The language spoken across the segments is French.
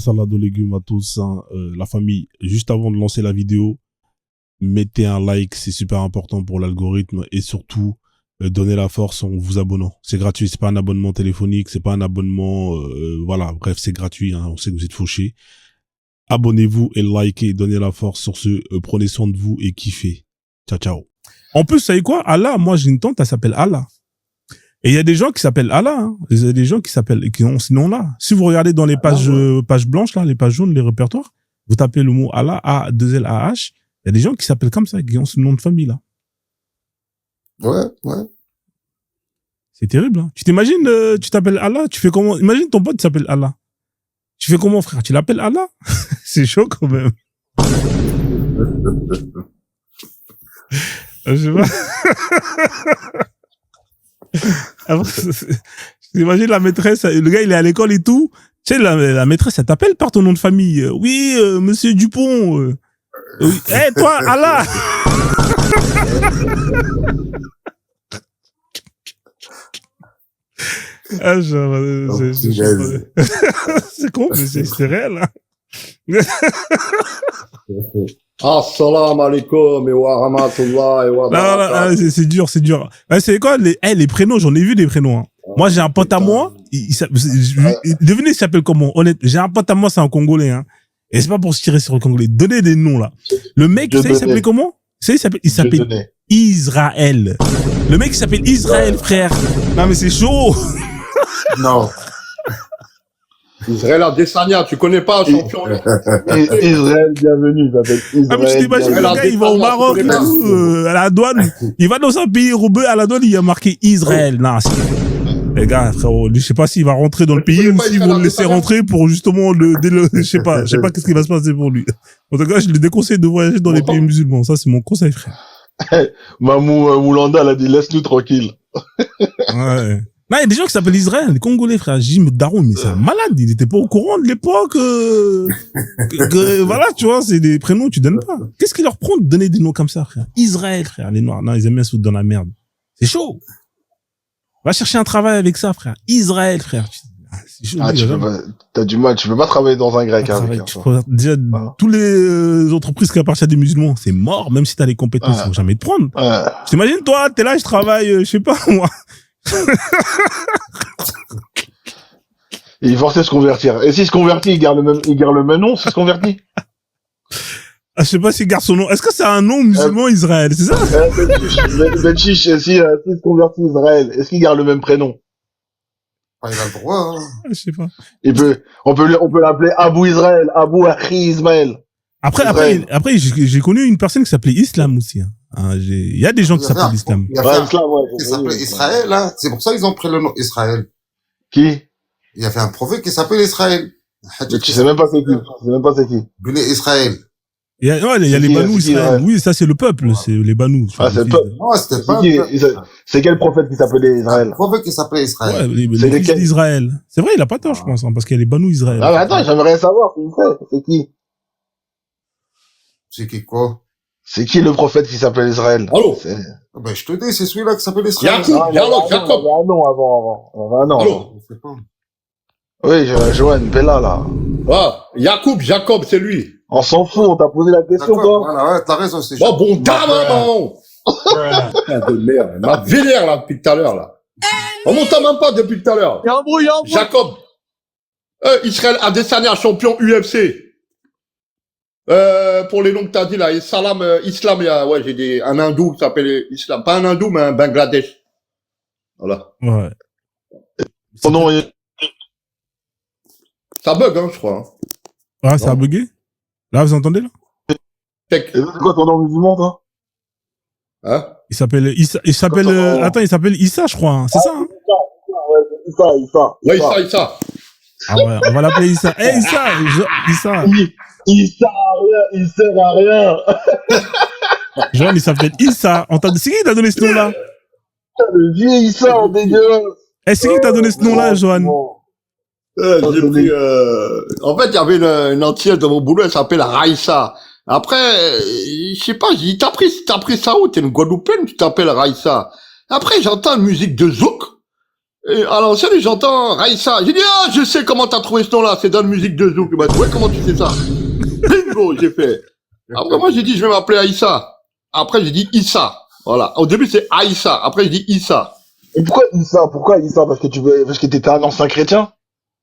salade aux légumes à tous, hein, la famille. Juste avant de lancer la vidéo, mettez un like, c'est super important pour l'algorithme et surtout donnez la force en vous abonnant. C'est gratuit, c'est pas un abonnement téléphonique, c'est pas un abonnement, voilà, bref, c'est gratuit. Hein, on sait que vous êtes fauchés. Abonnez-vous et likez, donnez la force sur ce. Prenez soin de vous et kiffez. Ciao, ciao. En plus, vous savez quoi? Allah, moi j'ai une tante, elle s'appelle Allah. Et il y a des gens qui s'appellent Allah, hein. Il y a des gens qui ont ce nom-là. Si vous regardez dans les pages blanches, là, les pages jaunes, les répertoires, vous tapez le mot Allah, A2LAH, il y a des gens qui s'appellent comme ça, qui ont ce nom de famille-là. Ouais. C'est terrible, hein. Tu t'imagines, tu t'appelles Allah, tu fais comment? Imagine ton pote s'appelle Allah. Tu fais comment, frère? Tu l'appelles Allah? C'est chaud, quand même. Je sais pas. J'imagine la maîtresse, le gars il est à l'école et tout. Tu sais, la maîtresse, elle t'appelle par ton nom de famille. Oui, monsieur Dupont. Oui. Hey, toi, Allah. Ah, c'est con, mais c'est réel. Hein. Assalamu alaikum wa rahmatullahi wa barakatuh. Non, c'est dur. C'est quoi les prénoms, j'en ai vu des prénoms. Hein. Moi, j'ai un pote à moi, devinez, il s'appelle comment? Honnête, j'ai un pote à moi, c'est un Congolais, hein. Et c'est pas pour se tirer sur le Congolais. Donnez des noms, là. Le mec, tu sais, il s'appelait comment? Il s'appelle Israël. Le mec, il s'appelle Israël, frère. Non, mais c'est chaud. Non. Israël Adesanya, tu connais pas, champion. Israël, bienvenue, ça fait Israël. Ah, mais je t'imagine, le gars, il va au Maroc, à la douane. Il va dans un pays roubaix, à la douane, il y a marqué Israël. Non, les gars, frérot, je sais pas s'il va rentrer dans le pays ou s'ils vont le laisser rentrer pour justement je sais pas qu'est-ce qui va se passer pour lui. En tout cas, je lui déconseille de voyager dans les pays musulmans. Ça, c'est mon conseil, frère. Mamou Moulanda, elle a dit, laisse-nous tranquille. Ouais. Non, il y a des gens qui s'appellent Israël, les Congolais, frère. J'ai dit, mais Daron, mais c'est un malade. Il était pas au courant de l'époque, voilà, tu vois, c'est des prénoms que tu donnes pas. Qu'est-ce qui leur prend de donner des noms comme ça, frère? Israël, frère, les Noirs. Non, ils aiment bien se foutre dans la merde. C'est chaud. Va chercher un travail avec ça, frère. Israël, frère. C'est chaud. T'as du mal, tu peux pas travailler dans un grec avec. Déjà, tous les entreprises qui appartiennent à des musulmans, c'est mort, même si t'as les compétences, ils vont jamais te prendre. T'imagines, toi, t'es là, je travaille, je sais pas, moi. Il est forcé de se convertir. Et s'il se convertit, il garde le même nom, s'il se convertit. Je sais pas s'il garde son nom. Est-ce que c'est un nom musulman Israël, c'est ça? Benchiche, s'il se convertit Israël, est-ce qu'il garde le même prénom? Ah, il a le droit, hein. Je sais pas. On peut l'appeler Abou Israël, Abou Akhi Ismaël. Après, j'ai connu une personne qui s'appelait Islam aussi, hein. Il y a des gens qui s'appellent Islam. Il s'appelait Israël, hein. C'est pour ça qu'ils ont pris le nom Israël. Qui? Il y avait un prophète qui s'appelle Israël. Tu sais même pas c'est qui. Bné Israël. Il y a les Banous Israël. Oui, ça c'est le peuple, c'est les Banous. Ah, c'est le peuple. Non, c'était pas. C'est quel prophète qui s'appelait Israël? Un prophète qui s'appelait Israël. Ouais, les fils d'Israël. C'est vrai, il a pas tort, je pense, hein, parce qu'il y a les Banous Israël. Ah, mais attends, j'aimerais savoir, c'est qui? C'est qui quoi? C'est qui le prophète qui s'appelle Israël? Allô? Ben, je te dis, c'est celui-là qui s'appelle Israël. Jacob. Il y a un nom avant. Allô? Je sais pas. Oui, Joanne, Bella, là. Ah, Jacob, c'est lui. On s'en fout, on t'a posé la question, toi. Voilà, ouais, t'as raison, c'est Jacob. Bon, maman! Putain de merde. Ma vénère, là, depuis tout à l'heure, là. On m'entend même pas depuis tout à l'heure. Jacob. Israël Adesanya, champion UFC. Pour les noms que t'as dit, là, Islam, il y a, ouais, j'ai un hindou qui s'appelle Islam. Pas un hindou, mais un Bangladesh. Voilà. Ouais. Son nom est... Ça bug, hein, je crois. Hein. Ah, ça a bugué? Là, vous entendez, là? C'est quoi ton nom musulman, toi? Hein? Il s'appelle attends, il s'appelle Issa, je crois, hein. C'est ça, hein? Issa. Ouais, Issa. Ah ouais, on va l'appeler Issa. Eh, Issa! Il sert à rien. Joanne, il s'appelle Issa. C'est qui qui t'a donné ce nom-là? Le vieux Issa, dégueulasse. Eh, c'est qui qui t'a donné ce nom-là, Joanne? J'ai pris, en fait, il y avait une entière de mon boulot, elle s'appelle Raïssa. Après, je sais pas, j'ai dit, t'as pris ça où? T'es une Guadeloupéenne, tu t'appelles Raïssa. Après, j'entends une musique de zouk. Et alors, salut, j'entends Raïssa. J'ai dit, ah, je sais comment t'as trouvé ce nom-là. C'est dans la musique de Zouk. Il m'a dit, ouais, comment tu sais ça? Bingo, j'ai fait. Après, moi, j'ai dit, je vais m'appeler Aïssa. Après, j'ai dit Issa. Voilà. Au début, c'est Aïssa. Après, j'ai dit Issa. Et pourquoi Issa? Parce que t'étais un ancien chrétien?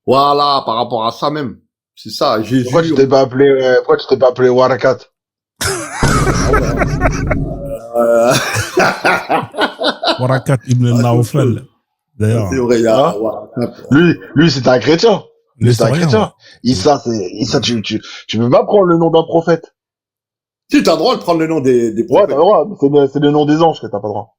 Voilà, par rapport à ça même. C'est ça, Jésus. Pourquoi tu t'es pas appelé Warakat? Warakat ibn Naufal. D'ailleurs. C'est vrai, hein? Lui, c'était un chrétien. C'est un chrétien. Issa, tu peux pas prendre le nom d'un prophète. Si, t'as le droit de prendre le nom des prophètes. Ouais, t'as le droit. C'est le nom des anges que t'as pas le droit.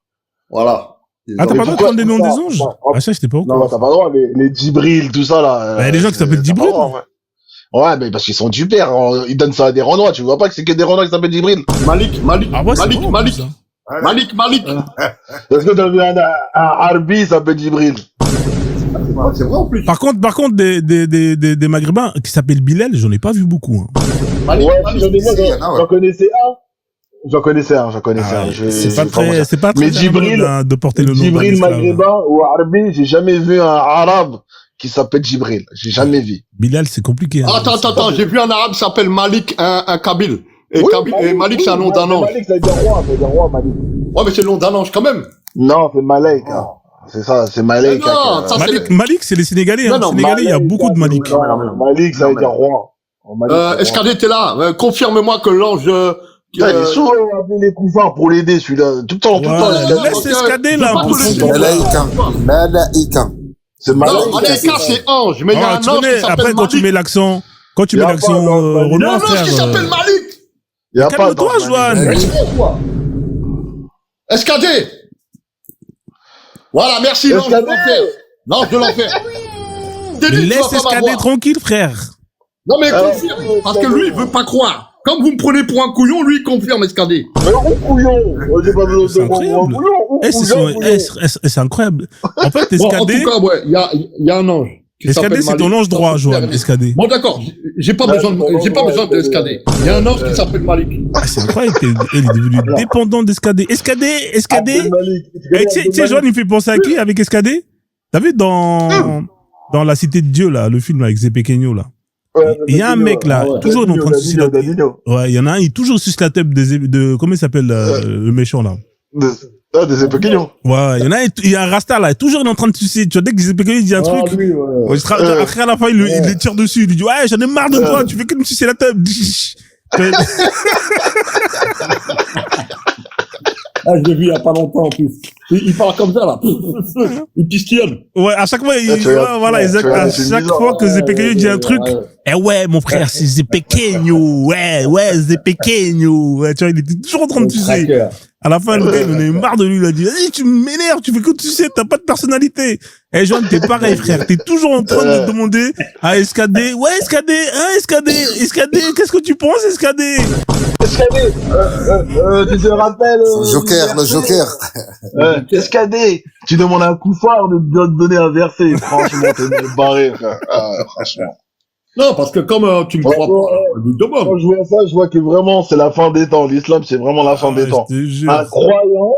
Voilà. Ah, t'as pas le droit de prendre les noms des anges? Ah, ça, j'étais pas au courant. Non, t'as pas le droit. Les Djibril, tout ça, là. Il y a des gens qui s'appellent Djibril. Ouais, mais parce qu'ils sont du père. Ils donnent ça à des Renois. Tu vois pas que c'est que des Renois qui s'appellent Djibril. Malik. Ah, ouais, Malik. Est-ce que t'as vu un Arbi, ça s'appelle Djibril? C'est vrai en plus. Par contre, des Maghrébins qui s'appellent Bilal, j'en ai pas vu beaucoup. Hein. Malik, j'en connaissais un. C'est pas très mais Djibril, de porter le nom Djibril maghrébin ou Arbi, j'ai jamais vu un arabe qui s'appelle Djibril. J'ai jamais vu. Bilal, c'est compliqué. Hein. Attends, j'ai vu un arabe qui s'appelle Malik, un Kabyle. Et Malik, c'est un nom d'un ange. Malik, ça veut dire roi, Malik. Ouais, mais c'est le nom d'un ange quand même. Non, c'est Malek. Hein. C'est ça, c'est Malek. Malik, c'est les Sénégalais. Hein. Non, Sénégalais, il y a beaucoup de Malik. Malik, ça veut dire roi. Escadé, t'es là. Confirme-moi que l'ange... il est souvent appelé les couvards pour l'aider, celui-là. Tout le temps. Laisse Escadé, là, un peu. Malaïka. C'est Malek. Non, Malaïka, c'est ange. Mais il y a un ange qui s'appelle après, Malik. quand tu mets l'accent Renoir, il y a un ange qui s'appelle Malik. Il y a pas calme-toi, Joanne. Escadé. Voilà, merci, l'ange de l'enfer. L'ange de l'enfer. Laisse Escadé tranquille, frère. Non, mais confirme. Parce que lui, il veut pas croire. Comme vous me prenez pour un couillon, lui, il confirme, Escadé. Mais où couillon? J'ai pas besoin C'est de incroyable. C'est incroyable. En fait, Bon, en Escadé, tout cas, ouais, il y a un ange. Escadé, c'est ton ange droit, Joanne, Escadé. Bon, d'accord. J'ai pas besoin d'Escadé. Il y a un ange qui s'appelle Malik. Ah, c'est incroyable, il est devenu dépendant d'Escadé. Escadé. Tu sais, Joanne, il me fait penser à qui avec Escadé? T'as vu dans La Cité de Dieu, là, le film avec Zépé Kenyo, là? Il y a un mec, là, toujours en train de sucer la tête. Ouais, il y en a un, il toujours suce la tête de comment il s'appelle, le méchant, là? Des épequillons. Ouais, il y a un Rasta, là, toujours en train de sucer. Tu vois, dès que Zépé Kenyo, il dit un truc. Après, à la fin, il les tire dessus. Il lui dit, ouais, j'en ai marre de toi, tu fais que me sucer la tête. Ah, je l'ai vu il y a pas longtemps, en plus. Il parle comme ça, là. Il pistillonne. Ouais, à chaque fois, voilà, exact. À chaque fois que Zépé Kenyo dit un truc, ouais, mon frère, c'est Zépé Kenyo. Ouais, Zépé Kenyo. Ouais, tu vois, il était toujours en train de sucer. À la fin, le gars, il en a marre de lui, il a dit, vas-y, tu m'énerves, tu fais que tu sais, t'as pas de personnalité. Eh, Joanne, t'es pareil, frère. T'es toujours en train de demander à Escadé, ouais, Escadé, qu'est-ce que tu penses, Escadé? Escadé, tu te rappelles, Le Joker. Escadé, tu demandes à un couffard de te donner un verset. Franchement, t'es barré, frère. Franchement. Non, parce que comme tu me crois pas, je demande. Quand je vois ça, je vois que vraiment, c'est la fin des temps. L'islam, c'est vraiment la fin des temps. Un croyant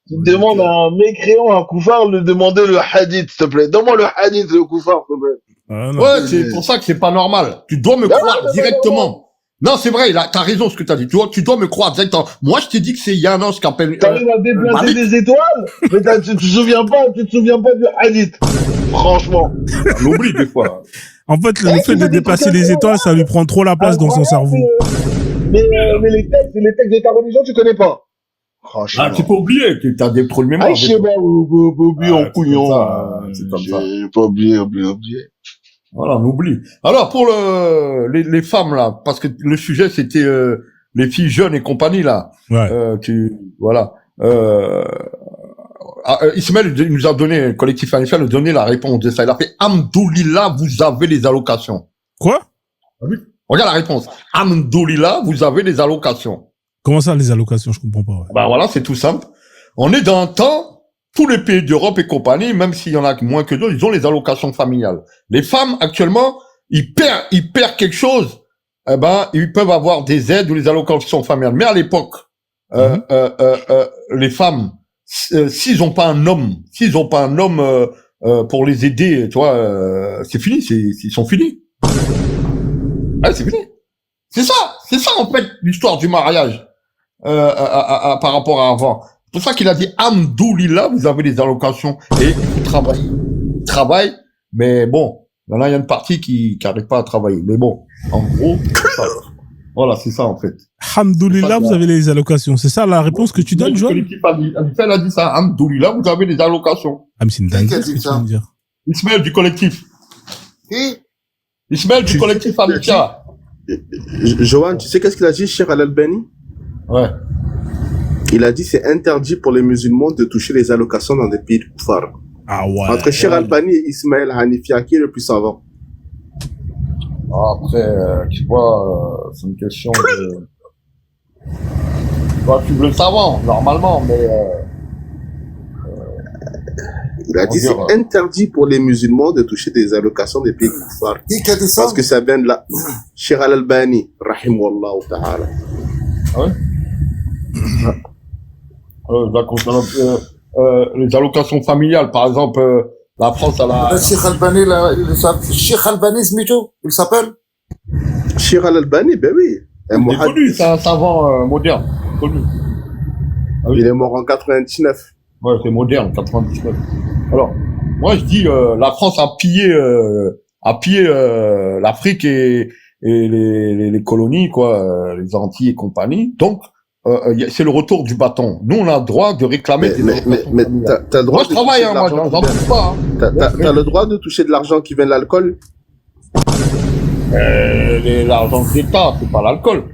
qui demande à un mécréant, un couffard, de demander le hadith, s'il te plaît. Donne-moi le hadith, le couffard, s'il te plaît. Ouais, c'est pour ça que c'est pas normal. Tu dois me croire directement. Non, c'est vrai, t'as raison ce que t'as dit. Tu dois me croire directement. Moi, je t'ai dit que il y a un ange qui appelle... T'arrives à déplacer des étoiles, mais tu te souviens pas du hadith. Franchement. On oublie des fois. En fait, le fait de déplacer les étoiles, ça lui prend trop la place dans son cerveau. Mais les textes de ta religion, tu connais pas. Franchement. Ah, tu peux oublier, t'as des trous de mémoire. Ah, je sais pas, oublier en couillon. C'est comme ça. J'ai pas oublié. Voilà, on oublie. Alors, pour les femmes, là, parce que le sujet, c'était les filles jeunes et compagnie, là. Ouais. Voilà. Ismaël nous a donné, collectif financier, nous a donné la réponse de ça. Il a fait, Hamdoulillah, vous avez les allocations. Quoi? Oui. Regarde la réponse. Hamdoulillah, vous avez les allocations. Comment ça, les allocations? Je comprends pas. Ouais. Bah voilà, c'est tout simple. On est dans un temps, tous les pays d'Europe et compagnie, même s'il y en a moins que d'autres, ils ont les allocations familiales. Les femmes, actuellement, ils perdent quelque chose, eh ben, ils peuvent avoir des aides ou les allocations familiales. Mais à l'époque, les femmes, s'ils ont pas un homme pour les aider, tu vois, c'est fini, ils sont finis. Ouais, c'est fini. C'est ça en fait l'histoire du mariage par rapport à avant. C'est pour ça qu'il a dit Hamdoulillah, vous avez des allocations et vous travaillez, mais bon, maintenant il y a une partie qui n'arrive pas à travailler. Mais bon, en gros, voilà, c'est ça en fait. Hamdoulillah, vous avez les allocations. C'est ça la réponse que tu donnes, Joël? Elle a dit ça. Hamdoulillah, vous avez des allocations. Ah, mais c'est une dingue. Qu'est-ce que tu veux me dire? Ismaël du collectif. Qui? Ismaël du collectif Amicia. Johan, tu sais qu'est-ce qu'il a dit, Cheikh Al-Albani? Ouais. Il a dit c'est interdit pour les musulmans de toucher les allocations dans des pays de kuffar. Ah ouais. Entre Cheikh Al-Albani et Ismaël Hanifia, qui est le plus savant? Après, tu vois, c'est une question de... Toi, tu veux le savant, normalement, mais... Il a dit c'est interdit pour les musulmans de toucher des allocations des pays kuffar. Qui a dit ça? Parce que ça vient de là. Cheikh Al-Albani, rahimahullah ta'ala. Ah ouais? Les allocations familiales, par exemple, la France, elle a... Cheikh Albani, Cheikh Albani Smito, il s'appelle? Cheikh Al-Albani, ben oui. Il est connu, c'est un savant moderne, connu. Ah oui. Il est mort en 99. Ouais, c'est moderne, 99. Alors, moi je dis, la France a pillé l'Afrique et les colonies, quoi, les Antilles et compagnie. Donc, c'est le retour du bâton. Nous, on a le droit de réclamer mais t'as le droit. Moi, je travaille, moi, j'en doute pas. T'as le droit de toucher de l'argent qui vient de l'alcool? L'argent de l'État, c'est pas l'alcool.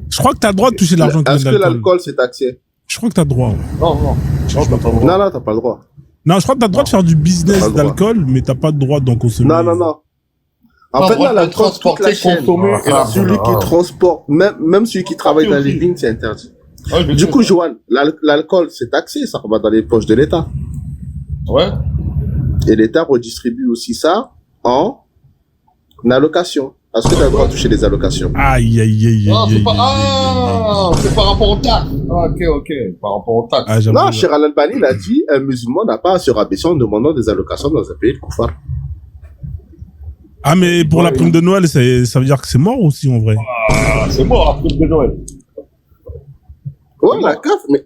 Je crois que t'as le droit de toucher de l'argent qui vient de l'alcool. Est-ce que l'alcool, c'est taxé? Je crois que t'as le droit. Ouais. Non, t'as pas le droit. Non, je crois que t'as le droit de faire du business d'alcool, mais t'as pas le droit d'en consommer. Non. En fait, là, l'alcool, transporter, consommer, celui qui transporte, même celui qui travaille dans les lignes, c'est interdit. Ouais, du coup, Johan, l'alcool, c'est taxé, ça va dans les poches de l'État. Ouais. Et l'État redistribue aussi ça en allocation. Est-ce que tu as le droit de toucher les allocations? Aïe. Non, c'est par rapport au taxes. Ok. Par rapport au taxes. Non, Cheikh Al-Albani, il a dit, un musulman n'a pas à se rabaisser en demandant des allocations dans un pays de kuffar. Ah, mais pour la prime de Noël, ça veut dire que c'est mort aussi, en vrai. Ah, c'est mort, la prime de Noël. Ouais, la CAF, mais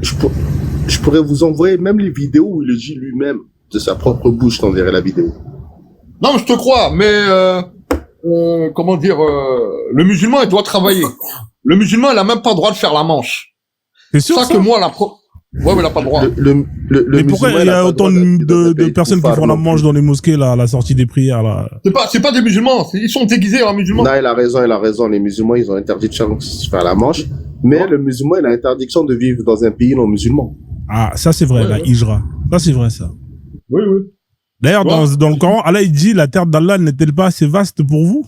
je pourrais vous envoyer même les vidéos où il le dit lui-même de sa propre bouche, je t'enverrai la vidéo. Non, mais je te crois, mais comment dire, le musulman, il doit travailler. Le musulman, il a même pas le droit de faire la manche. C'est sûr, ça que moi, ouais, mais il a pas le droit. Mais pourquoi il y a autant de personnes qui font la manche dans les mosquées, là, à la sortie des prières, là? C'est pas des musulmans, ils sont déguisés en musulmans. Non, il a raison. Les musulmans, ils ont interdit de faire la manche. Mais le musulman, il a interdiction de vivre dans un pays non musulman. Ah, ça c'est vrai, la hijra. Ça c'est vrai, ça. Oui. D'ailleurs, dans le Coran, Allah, il dit, la terre d'Allah n'est-elle pas assez vaste pour vous?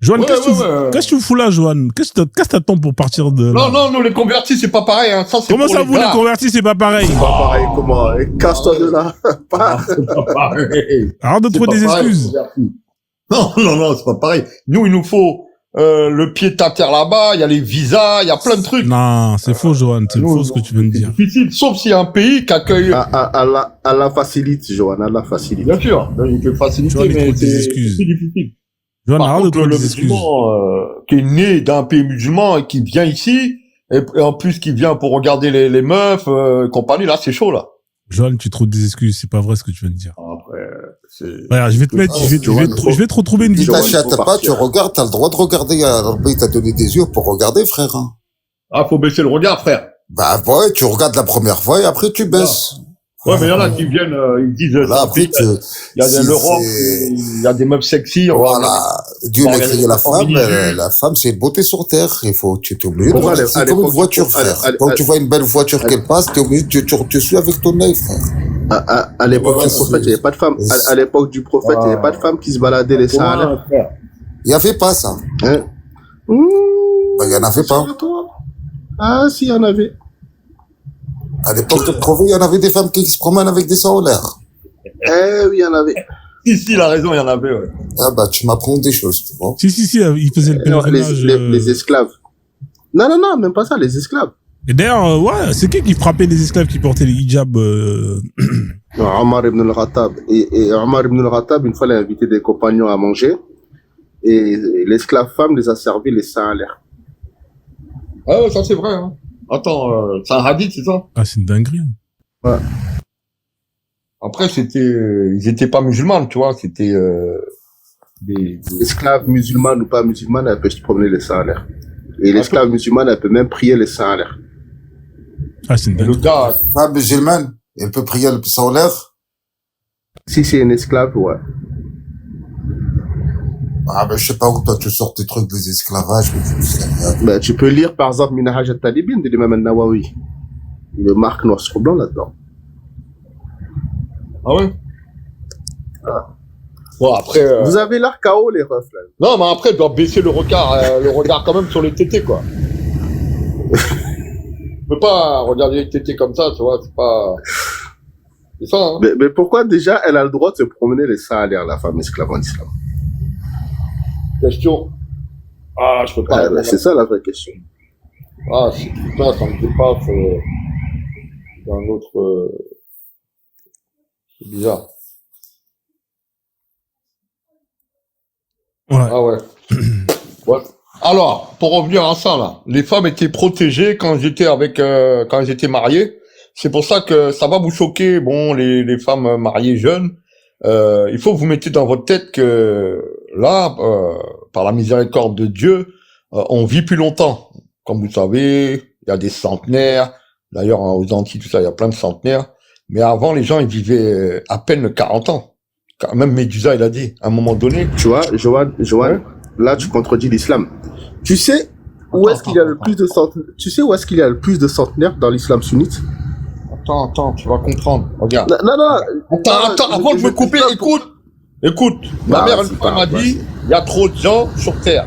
Johan, qu'est-ce que tu fous là, Johan? Qu'est-ce que t'attends pour partir de là? Non, nous, les convertis, c'est pas pareil, hein. Ça, comment ça, vous, les convertis, c'est pas pareil? C'est pas pareil, comment? Casse-toi de là. C'est pas pareil. Arrête de trouver des excuses. Non, c'est pas pareil. Nous, il nous faut, le pied à terre là-bas, il y a les visas, il y a plein de trucs. Non, c'est faux, Johan, c'est faux ce que tu veux me dire. C'est difficile, sauf s'il y a un pays qui accueille... Allah facilite, Johan, Allah facilite. Bien sûr, il peut faciliter, mais c'est difficile. Johan, par contre, le musulman qui est né d'un pays musulman et qui vient ici, et en plus qui vient pour regarder les meufs, compagnie, là, c'est chaud, là. Johan, tu trouves des excuses, c'est pas vrai ce que tu viens de dire. Après, c'est... Ouais, je vais te retrouver une vidéo. Tu t'achètes pas, tu regardes, t'as le droit de regarder. Il t'a donné des yeux pour regarder, frère. Hein. Ah, faut baisser le regard, frère. Bah ouais, tu regardes la première fois et après tu baisses. Ouais, mais il y en a qui viennent, ils disent, là, après, il y a l'Europe, il y a des meufs sexy. Voilà. Dieu m'a créé la femme, c'est une beauté sur terre. Tu es obligé de regarder. C'est comme une voiture, frère. Quand tu vois une belle voiture qu'elle passe, t'es obligé, tu suis avec ton œil, frère. À l'époque du prophète, il n'y avait pas de femme. À l'époque du prophète, il n'y avait pas de femme qui se baladait les Sahara. Il n'y avait pas ça. Hein? Il n'y en avait pas. Ah, si, il y en avait. À l'époque de Prové, il y en avait des femmes qui se promènent avec des seins en l'air. Eh oui, il y en avait. Si, il a raison, il y en avait, ouais. Ah bah, tu m'apprends des choses, tu vois. Si, il faisait le pèlerinage. Les esclaves. Non, même pas ça, les esclaves. Et d'ailleurs, ouais, c'est qui frappait les esclaves qui portaient les hijabs Omar ibn al-Khattab. Et Omar ibn al-Khattab, une fois, il a invité des compagnons à manger. Et l'esclave femme les a servis les seins à l'air. Ah ouais, ça c'est vrai. Hein. Attends, c'est un hadith, c'est ça? Ah, c'est une dinguerie. Ouais. Après, ils étaient pas musulmans, tu vois, c'était des esclaves musulmanes ou pas musulmanes, elles peuvent se promener les seins à l'air. Et l'esclave musulmane, elle peut même prier les seins à l'air. Ah, c'est une dinguerie. Le gars, Femme musulmane, elle peut prier le sang en l'air? Si c'est une esclave, ouais. Ah, ben, je sais pas où toi tu sors tes trucs des esclavages, mais je sais rien. Ben, tu peux lire, par exemple, Minhaj al-Talibin de l'imam al-Nawawi. Il marque noir sur blanc là-dedans. ah ouais? Bon, après. Vous avez l'air KO, les refs, là. Non, mais après, il doit baisser le regard quand même sur les tétés, quoi. Tu peux pas regarder les tétés comme ça, tu vois, c'est pas. C'est ça, hein. Mais pourquoi déjà elle a le droit de se promener les seins à l'air, la femme esclave en islam? Question. Ah, je peux pas. C'est ça la vraie question. Ah, c'est putain, ça me dépasse. D'un autre. C'est bizarre. Ouais. Ah ouais. Ouais. Alors, pour revenir à ça, là, les femmes étaient protégées quand j'étais quand elles étaient mariées. C'est pour ça que ça va vous choquer, bon, les femmes mariées jeunes. Il faut que vous mettez dans votre tête que là, par la miséricorde de Dieu, on vit plus longtemps. Comme vous savez, il y a des centenaires. D'ailleurs, aux Antilles, tout ça, il y a plein de centenaires. Mais avant, les gens, ils vivaient à peine 40 ans. Même Médusa, il a dit, à un moment donné. Tu vois, Johan, là, tu contredis l'islam. Tu sais où est-ce qu'il y a le plus de centenaires? Tu sais où est-ce qu'il y a le plus de centenaires dans l'islam sunnite? Attends, tu vas comprendre. Regarde. Non. Attends, avant de me couper, écoute. Ma mère, une fois, m'a dit, il y a trop de gens sur Terre.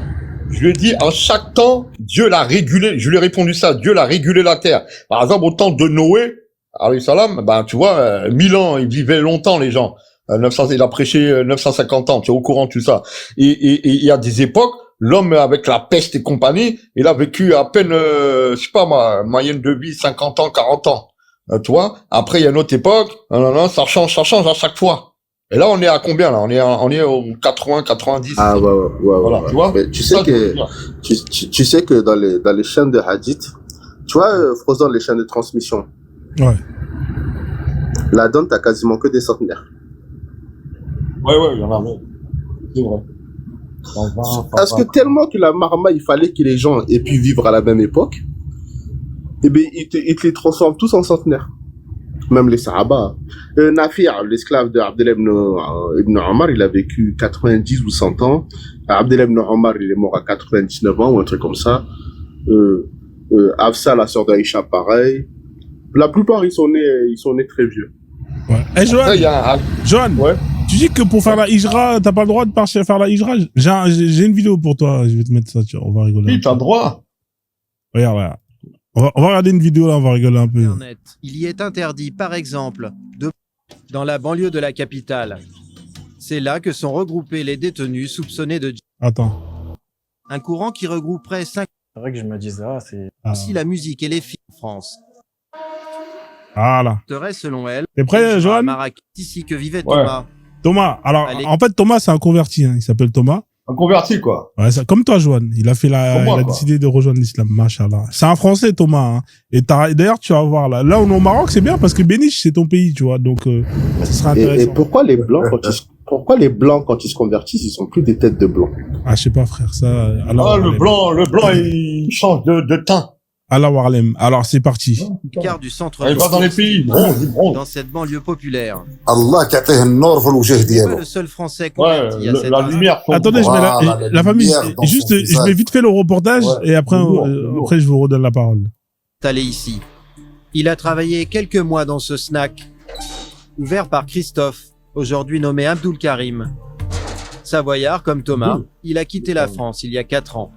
Je lui ai dit, en chaque temps, Dieu l'a régulé. Je lui ai répondu ça, Dieu l'a régulé la Terre. Par exemple, au temps de Noé, alayhi salam, ben, tu vois, 1000 ans, ils vivaient longtemps, les gens. 900, il a prêché 950 ans, tu es au courant de tout ça. Et il y a des époques, l'homme avec la peste et compagnie, il a vécu à peine, je sais pas, moyenne de vie, 50 ans, 40 ans. Tu vois, après il y a une autre époque, non, ça change à chaque fois. Et là on est à combien là? On est au 80, 90. Ah ouais. Voilà, tu vois. Mais tu sais que dans les chaînes de hadith, tu vois, Frozen, les chaînes de transmission. Ouais. Là-dedans, t'as quasiment que des centenaires. Ouais, il y en a même. C'est vrai. Parce que tellement que la marma, il fallait que les gens aient pu vivre à la même époque, eh bien, ils te les transforment tous en centenaires. Même les Sahaba. Nafir, l'esclave de Abdellah ibn Omar, il a vécu 90 ou 100 ans. Abdellah ibn Omar, il est mort à 99 ans ou un truc comme ça. Hafsa, la sœur d'Aïcha, pareil. La plupart, ils sont nés très vieux. Ouais. Hey, Johan, ouais. Tu dis que pour faire la hijra, t'as pas le droit de partir faire la hijra? J'ai une vidéo pour toi, je vais te mettre ça, on va rigoler. Oui, t'as le droit. Regarde. On va regarder une vidéo là, on va rigoler un peu. Internet. Il y est interdit, par exemple, dans la banlieue de la capitale. C'est là que sont regroupés les détenus soupçonnés de... Attends. Un courant qui regrouperait 5... C'est vrai que je me disais, c'est... Aussi la musique et les films en France. Voilà. Serait selon elle... T'es prêt, Johan? Ici que vivait Thomas. Thomas, alors, en fait, Thomas, c'est un converti, hein. Il s'appelle Thomas. Un converti, quoi. Ouais, comme toi, Johan. Il a décidé de rejoindre l'islam, machallah. C'est un Français, Thomas, hein. Et d'ailleurs, tu vas voir, là on est au Maroc, c'est bien, parce que Béniche, c'est ton pays, tu vois, donc, ce sera intéressant. Et pourquoi les Blancs, quand ils se convertissent, ils sont plus des têtes de Blancs? Ah, je sais pas, frère, ça, alors. Le blanc, il change de teint. Allah Warlem. Alors, c'est parti. Car du centre va dans les pays, dans cette banlieue populaire. Allah qui a le seul Français converti à cette la lumière. Attendez, je mets la famille, juste, je mets vite fait le reportage, et après, après, je vous redonne la parole. Allé ici. Il a travaillé quelques mois dans ce snack, ouvert par Christophe, aujourd'hui nommé Abdul Karim. Savoyard comme Thomas, il a quitté la France il y a 4 ans.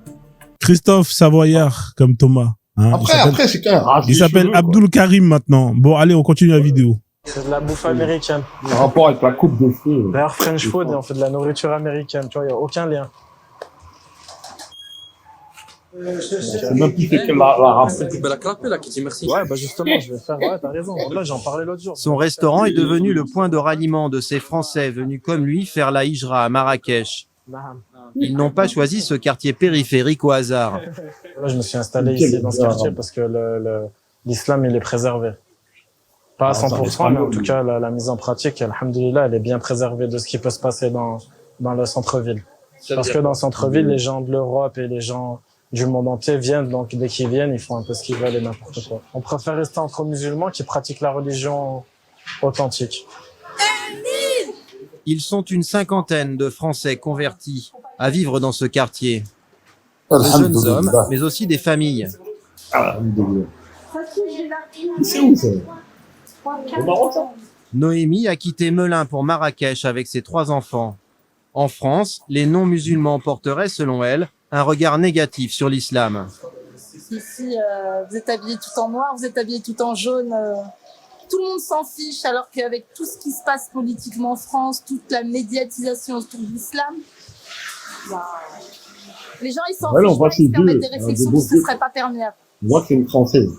Christophe Savoyard comme Thomas. Hein, après, c'est qu'un rage. Il s'appelle Abdul Karim maintenant. Bon, allez, on continue la vidéo. C'est de la bouffe américaine. En rapport avec la coupe de feu. D'ailleurs, French Food, on fait de la nourriture américaine. Tu vois, il n'y a aucun lien. C'est même plus que l'arabe. Ouais, bah justement, je vais faire, ouais, t'as raison. Là, j'en parlais l'autre jour. Son restaurant est devenu le point de ralliement de ces Français venus comme lui faire la hijra à Marrakech. Ils n'ont pas choisi ce quartier périphérique au hasard. Là, je me suis installé ici dans ce quartier parce que l'islam, il est préservé. Pas à 100%, mais en tout cas, la mise en pratique, alhamdoulilah, elle est bien préservée de ce qui peut se passer dans le centre-ville. Parce que dans le centre-ville, les gens de l'Europe et les gens du monde entier viennent, donc dès qu'ils viennent, ils font un peu ce qu'ils veulent et n'importe quoi. On préfère rester entre musulmans qui pratiquent la religion authentique. Ils sont une cinquantaine de Français convertis à vivre dans ce quartier. De jeunes hommes, mais aussi des familles. C'est où ça? Au Maroc, ça? Noémie a quitté Melun pour Marrakech avec ses 3 enfants. En France, les non-musulmans porteraient, selon elle, un regard négatif sur l'islam. Ici, vous êtes habillés tout en noir, vous êtes habillés tout en jaune. Tout le monde s'en fiche, alors qu'avec tout ce qui se passe politiquement en France, toute la médiatisation autour de l'islam, les gens, ils s'en fichent pas, ils se permettent des réflexions qui ne seraient pas perméables. Moi, c'est une Française.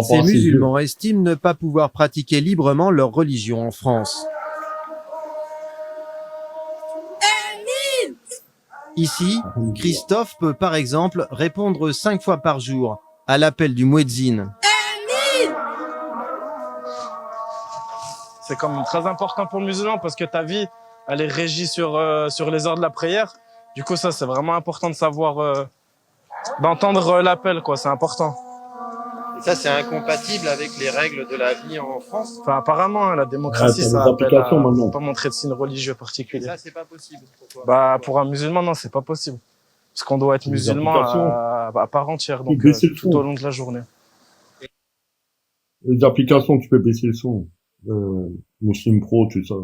Ces musulmans estiment ne pas pouvoir pratiquer librement leur religion en France. Ici, Christophe peut par exemple répondre 5 fois par jour à l'appel du muezzin. C'est quand même très important pour le musulman parce que ta vie, elle est régie sur les heures de la prière. Du coup, ça, c'est vraiment important de savoir, d'entendre l'appel, quoi. C'est important. Et ça, c'est incompatible avec les règles de la vie en France? Enfin, apparemment, la démocratie, ça appelle à pas montrer de signe religieux particulier. Et ça, c'est pas possible. Pourquoi? Bah, pour un musulman, non, c'est pas possible. Parce qu'on doit être musulman à part entière, donc tout au long de la journée. Les applications, tu peux baisser le son. Muslim Pro, tout ça.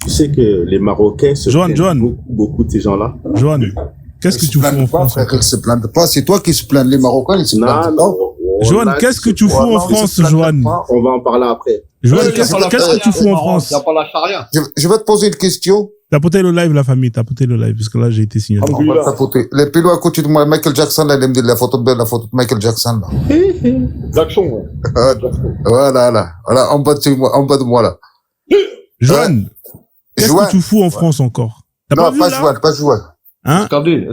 Tu sais que les Marocains se plaignent beaucoup de ces gens-là. Johan, qu'est-ce que tu fous en France? Ils se plaignent pas, c'est toi qui se plains. Les Marocains, ils se plaignent pas. Johan, qu'est-ce que tu fous en France, Johan? On va en parler après. Johan, qu'est-ce que tu fous en France? Il n'y a pas la charia. Je vais te poser une question. Tapotez le live, la famille, tapotez le live, parce que là, j'ai été signalé. On va tapoter. Les pilotes à côté de moi, Michael Jackson, là, il me dit la photo de Michael Jackson, là. Jackson, ouais. Voilà, en bas de moi, là. Johan, qu'est-ce que tu fous en France encore? Non, pas Johan. Hein?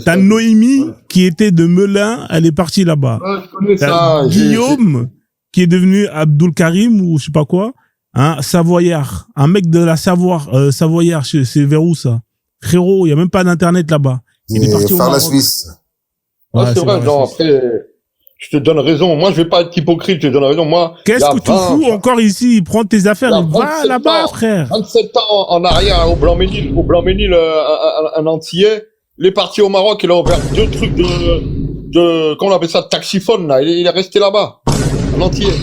T'as Noémie qui était de Melun, elle est partie là-bas. Je connais ça. Guillaume qui est devenu Abdul Karim ou je sais pas quoi. Hein, Savoyard. Un mec de la Savoyard, c'est vers où ça? Frérot, il y a même pas d'internet là-bas. Il est parti au Maroc. La Suisse. Ouais, c'est vrai, genre, après, je te donne raison. Moi, je vais pas être hypocrite, je te donne raison. Moi, qu'est-ce que tu fous encore ici? Prends tes affaires et va là-bas, frère. 27 ans en arrière, au Blanc-Ménil, un Antillais, il est parti au Maroc, il a ouvert 2 trucs comment on appelle ça, taxiphone, là. Il est resté là-bas. Un Antillais.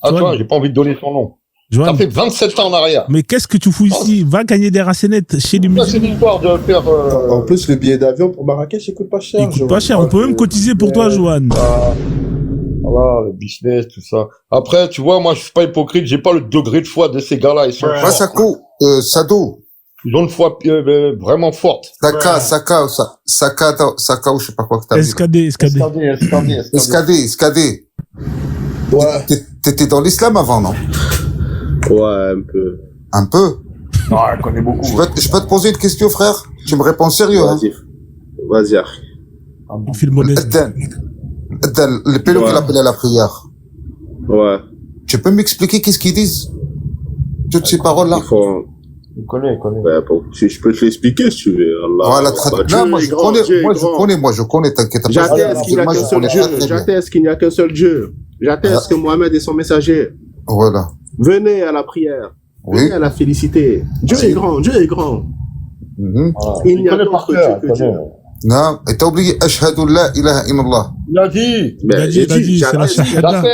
Attends, j'ai pas envie de donner son nom. Ça fait 27 ans en arrière. Mais qu'est-ce que tu fous ici? Va gagner des racenettes chez les musulmans. C'est l'histoire de faire... En plus, le billet d'avion pour Marrakech, il coûte pas cher. Il coûte pas cher. On peut même cotiser pour toi, Johan. Voilà, le business, tout ça. Après, tu vois, moi, je suis pas hypocrite. J'ai pas le degré de foi de ces gars-là. Ils sont forts. Sado. Ils ont une foi vraiment forte. Saka, ou je sais pas quoi que t'as dit. Escadé. Ouais. T'étais dans l'islam avant, non? Ouais, un peu. Un peu? Ouais, je connais beaucoup. Je peux te poser une question, frère? Tu me réponds sérieux, Vas-y. On fait le modeste. Les pélos qui l'appellent à la prière. Ouais. Tu peux m'expliquer qu'est-ce qu'ils disent? Toutes ces paroles-là? Je connais. Ouais, je peux te l'expliquer si tu veux. Allah. Non, moi je connais, t'inquiète pas. J'atteste qu'il n'y a qu'un seul Dieu. J'atteste que Mohamed est son messager. Voilà. Venez à la prière. Venez à la félicité. Dieu est grand. Il n'y a d'autre Dieu que Dieu. Non, et t'as oublié Ashhadu la ilaha illallah. Il a dit. C'est la shahada.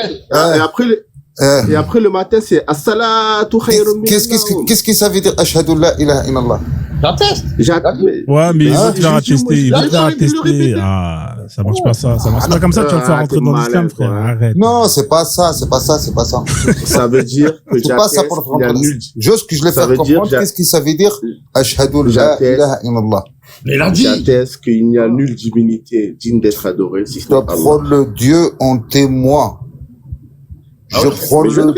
Et après le matin, c'est As-salatu khayrun min an-nawm. Qu'est-ce que ça veut dire Ashhadu la ilaha illallah? J'atteste. Ouais, mais il va te faire attester. Ah, ça marche pas ça. Ça marche pas comme ça, tu vas me faire rentrer dans l'islam, frère. Arrête. Non, c'est pas ça. Ça veut dire que c'est pas ça pour prendre. Juste que je l'ai fait comprendre. Qu'est-ce que ça veut dire Ashhadu la ilaha illallah? Mais il a dit. J'atteste qu'il n'y a nulle divinité digne d'être adorée. Si je prends le Dieu en témoin. Je prends le Dieu en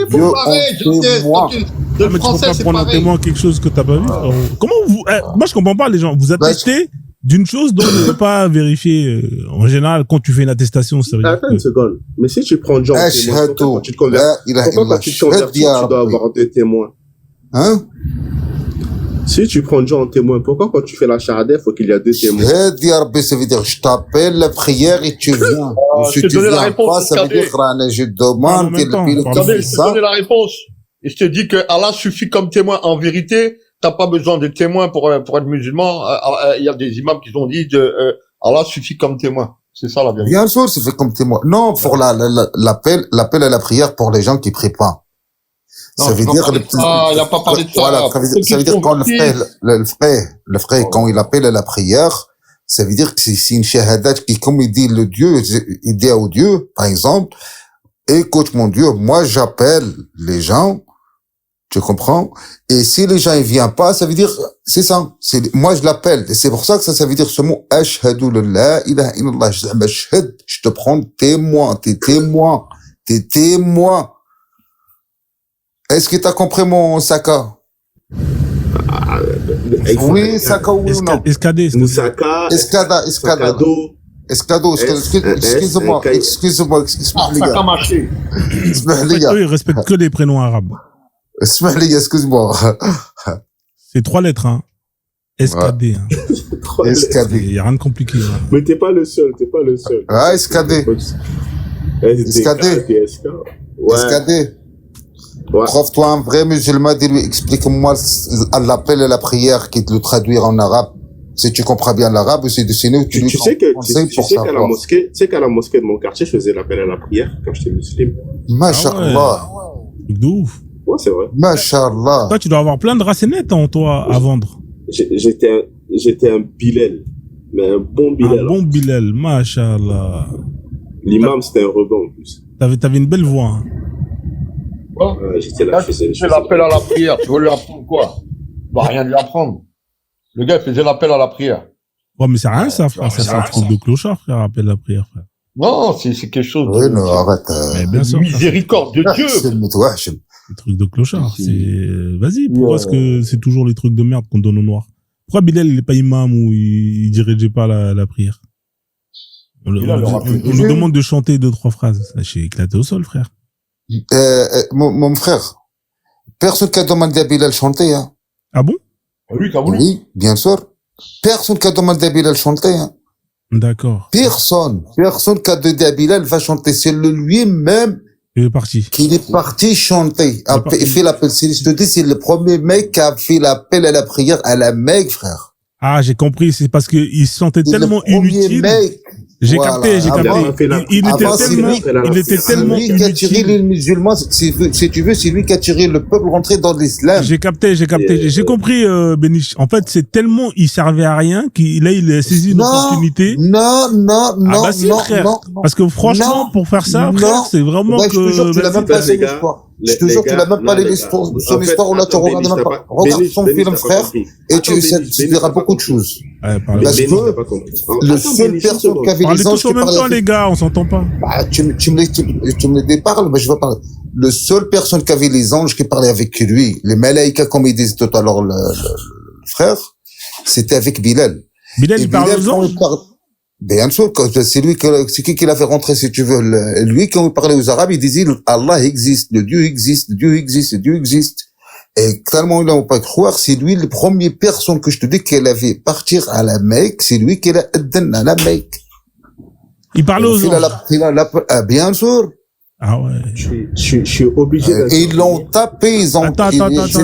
témoin. Mais tu peux pas prendre en témoin quelque chose que t'as pas vu. Comment vous, moi je comprends pas les gens. Vous attestez d'une chose dont on ne peut pas vérifier. En général, quand tu fais une attestation, ça veut dire. Attends une seconde. Mais si tu prends Jean en témoin, pourquoi quand tu te convertis, tu dois avoir des témoins? Hein? Si tu prends Jean en témoin, pourquoi quand tu fais la charade, il faut qu'il y a deux témoins? Ça veut dire, je t'appelle la prière et tu viens. Si tu viens pas, ça veut dire, je demande, je te donne la réponse. Et je te dis que Allah suffit comme témoin. En vérité, t'as pas besoin de témoins pour être musulman. Il y a des imams qui ont dit Allah suffit comme témoin. C'est ça la vérité. Bien sûr, c'est fait comme témoin. Non, pour l'appel à la prière pour les gens qui prient pas. Non, ça veut dire il a pas parlé de ça. Voilà, ça veut dire quand le frère, quand il appelle à la prière, ça veut dire que c'est une shahadat qui, comme il dit le Dieu, il dit au Dieu, par exemple, écoute mon Dieu, moi j'appelle les gens, tu comprends? Et si les gens ils viennent pas, ça veut dire, c'est ça, moi je l'appelle. Et c'est pour ça que ça veut dire ce mot, ashhadu la ilaha illallah, je te prends témoin, t'es témoin. Est-ce que t'as compris mon Saka? Oui, Saka ou non? Escadé. Moussaka. Escado. Excuse-moi. Saka marché. Eux, ils respectent que les prénoms arabes. Excuse-moi. C'est 3 lettres, hein. Escadé. Escadé. Il y a rien de compliqué. Hein. Mais t'es pas le seul. Ah, escadé. Escadé. Ouais. Trouve-toi un vrai musulman, dis-lui, explique-moi l'appel à la prière qui te le traduire en arabe. Si tu comprends bien l'arabe, c'est dessiné ou tu sais qu'à la mosquée de mon quartier, je faisais l'appel à la prière quand j'étais musulman. Masha'Allah. De ouf. Ouais, c'est vrai. Masha'Allah. Toi, tu dois avoir plein de racenettes en toi à vendre. J'étais un Bilal. Mais un bon Bilal. Un bon Bilal, Masha'Allah. L'imam, c'était un rebond en plus. T'avais une belle voix, hein. J'étais là, je faisais l'appel à la prière. Tu veux lui apprendre quoi? Va rien lui apprendre. Le gars faisait l'appel à la prière. Ouais, mais c'est rien ça, frère. Ça, c'est un truc de clochard, frère, appel à la prière, frère. Non, c'est quelque chose de... Oui, non, arrête. Bien sûr, miséricorde de Dieu. C'est le truc de clochard. Vas-y, pourquoi est-ce que c'est toujours les trucs de merde qu'on donne au noir? Pourquoi Bilal, il est pas imam ou il dirigeait pas la prière? On nous demande de chanter 2-3 phrases. Je suis éclaté au sol, frère. Mon frère, personne qui a demandé à Bilal chanter, hein. Ah bon? Oui, bien sûr. Personne qui a demandé à Bilal chanter, hein. D'accord. Personne qui a demandé à Bilal va chanter. C'est lui-même il est parti. Qu'il est parti chanter. Il fait l'appel. Je te dis, c'est le premier mec qui a fait l'appel à la prière à la Mecque, frère. Ah, j'ai compris. C'est parce qu'il se sentait tellement inutile. J'ai capté. Il était tellement inutile. Qui a tiré les musulmans, si tu veux, c'est lui qui a tiré le peuple rentrer dans l'islam. J'ai capté. J'ai compris, Béniche. En fait, c'est tellement, il servait à rien qu'il a saisi une opportunité. Non. Frère. Parce que franchement, pour faire ça, frère, c'est vraiment que... Je te jure, tu l'as même pas son histoire. Je te jure, tu l'as même pas son histoire, ou là, tu regardes même pas. Regarde son film, frère, et tu verras beaucoup de choses. Parce que le seul personne qui avait les anges qui parlaient... en même temps, les gars, on s'entend pas. Bah, tu me déparles, mais je vais parler. Le seul personne qui avait les anges qui parlaient avec lui, les malaïkas, comme ils disent tout à l'heure, le frère, c'était avec Bilal. Bilal, il parle aux anges? Bien sûr, c'est qui l'a fait rentrer, si tu veux, lui, quand il parlait aux Arabes, il disait, Allah existe, le Dieu existe. Et tellement ils n'ont pas croire, c'est lui, la première personne que je te dis qu'elle avait partir à la Mecque, c'est lui qui l'a aidé à la Mecque. Il parlait aux anges? Bien sûr. Ah ouais. Je suis obligé ils l'ont tapé, ils ont... Attends, laisse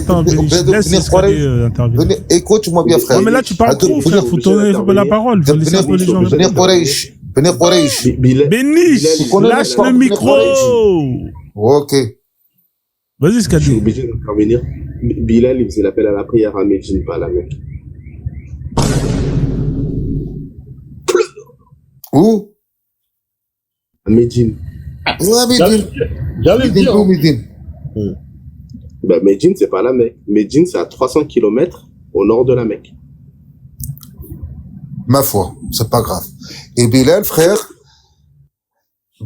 écoute-moi bien, frère. Non, mais là, tu parles trop, frère. Faut donner la parole. Faut laisser un peu les gens. Venir Quraish. Béniche, lâche le micro. Ok. Vas-y, Skadi. Je suis obligé d'intervenir. Bilal, il faisait l'appel à la prière à Médine, pas à la Mecque. Où? À Médine. J'allais dire. Médine. Médine, c'est pas la Mecque. Médine, c'est à 300 km au nord de la Mecque. Ma foi, c'est pas grave. Et Bilal, frère,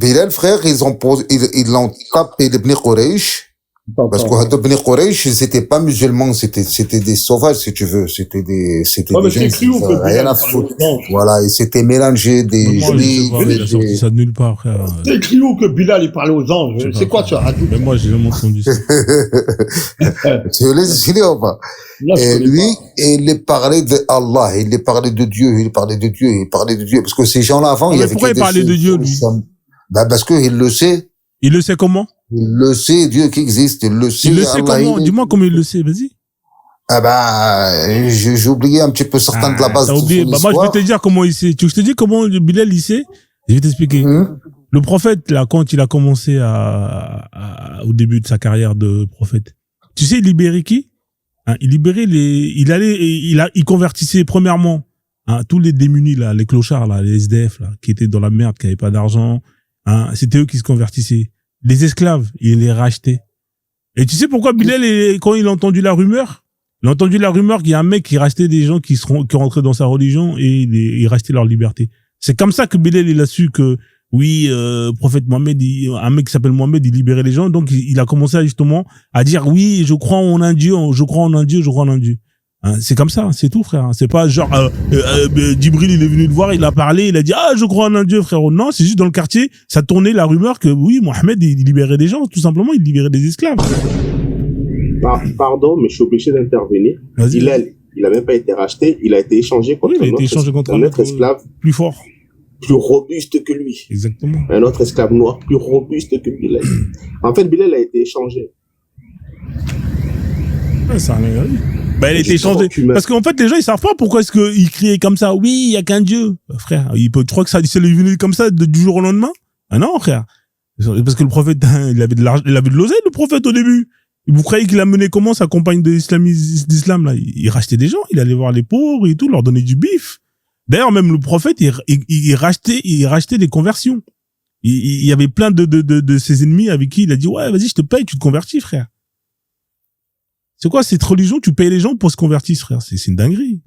ils l'ont tapé de Bni Quraysh. Parce que Bni Quraysh, ils étaient pas musulmans, c'était des sauvages, si tu veux. C'était des gens qui n'avaient rien à foutre. Voilà, ils s'étaient mélangés des juifs. Il a sorti ça de nulle part, frère. C'est écrit où que Bilal, il parlait aux anges? C'est quoi ça? Mais moi, j'ai jamais entendu ça. Tu veux les filer ou pas? Et lui, il parlait de Allah, il parlait de Dieu, il parlait de Dieu. Parce que ces gens-là avant, il y avait pourquoi il parlait de Dieu, lui? Bah, parce que il le sait. Il le sait comment? Il le sait, Dieu qui existe, il le sait. Il le sait comment? Dis-moi comment il le sait, vas-y. Ah bah, j'ai oublié un petit peu certains de la base. T'as oublié. Bah, moi, je vais te dire comment il sait. Tu veux que je te dise comment Bilal, il sait? Je vais t'expliquer. Le prophète, là, quand il a commencé au début de sa carrière de prophète, tu sais, il libérait qui? Hein, il libérait il convertissait premièrement, tous les démunis, là, les clochards, là, les SDF, là, qui étaient dans la merde, qui avaient pas d'argent. Hein, c'était eux qui se convertissaient. Les esclaves, il les rachetait. Et tu sais pourquoi Bilal, quand il a entendu la rumeur, qu'il y a un mec qui rachetait des gens qui rentraient dans sa religion et il rachetait leur liberté. C'est comme ça que Bilal, il a su que, oui, prophète Mohammed, un mec qui s'appelle Mohammed, il libérait les gens. Donc, il a commencé justement à dire, oui, je crois en un Dieu, je crois en un Dieu. Hein, c'est comme ça, c'est tout, frère. C'est pas genre Djibril, il est venu le voir, il a parlé, il a dit je crois en un Dieu, frérot. Non, c'est juste dans le quartier, ça tournait la rumeur que oui, Mohamed, il libérait des gens, tout simplement, il libérait des esclaves. Pardon, mais je suis obligé d'intervenir. Il a même pas été racheté, il a été échangé contre un autre esclave plus fort, plus robuste que lui. Exactement. Un autre esclave noir plus robuste que Bilal. En fait, Bilal a été échangé. Ouais, ça a rien. Bah, il a été échangé. Parce qu'en fait, les gens, ils savent pas pourquoi est-ce qu'ils criaient comme ça. Oui, il y a qu'un Dieu. Frère, tu crois que ça, c'est venu comme ça du jour au lendemain? Ah non, frère. Parce que le prophète, il avait de l'oseille, le prophète, au début. Vous croyez qu'il a mené comment sa campagne d'islam, là? Il rachetait des gens, il allait voir les pauvres et tout, leur donnait du bif. D'ailleurs, même le prophète, il rachetait des conversions. Il y avait plein de ses ennemis avec qui il a dit, ouais, vas-y, je te paye, tu te convertis, frère. C'est quoi cette religion? Tu payes les gens pour se convertir, frère. C'est une dinguerie.